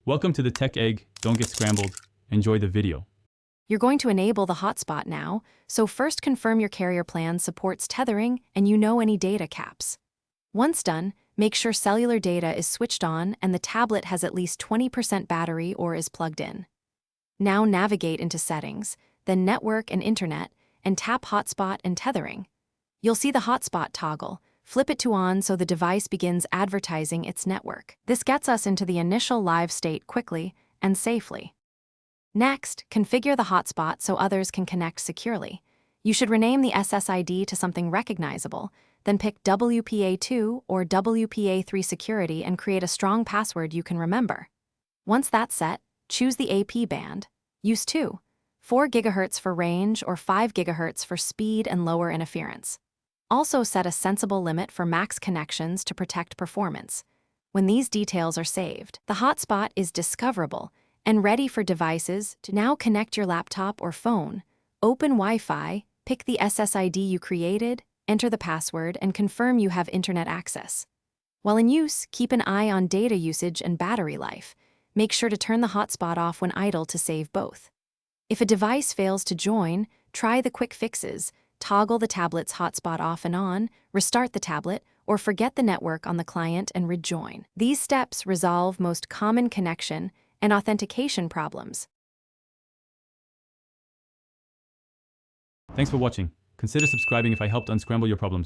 Welcome to the Tech Egg. Don't get scrambled. Enjoy the video. You're going to enable the hotspot now, so first confirm your carrier plan supports tethering and you know any data caps. Once done, make sure cellular data is switched on and the tablet has at least 20% battery or is plugged in. Now navigate into Settings, then Network and Internet, and tap Hotspot and Tethering. You'll see the hotspot toggle. Flip it to on so the device begins advertising its network. This gets us into the initial live state quickly and safely. Next, configure the hotspot so others can connect securely. You should rename the SSID to something recognizable, then pick WPA2 or WPA3 security and create a strong password you can remember. Once that's set, choose the AP band. Use 4 GHz for range or 5 GHz for speed and lower interference. Also set a sensible limit for max connections to protect performance. When these details are saved, the hotspot is discoverable and ready for devices to now connect your laptop or phone. Open Wi-Fi, pick the SSID you created, enter the password, and confirm you have internet access. While in use, keep an eye on data usage and battery life. Make sure to turn the hotspot off when idle to save both. If a device fails to join, try the quick fixes. Toggle the tablet's hotspot off and on, restart the tablet, or forget the network on the client and rejoin. These steps resolve most common connection and authentication problems. Thanks for watching. Consider subscribing if I helped unscramble your problems.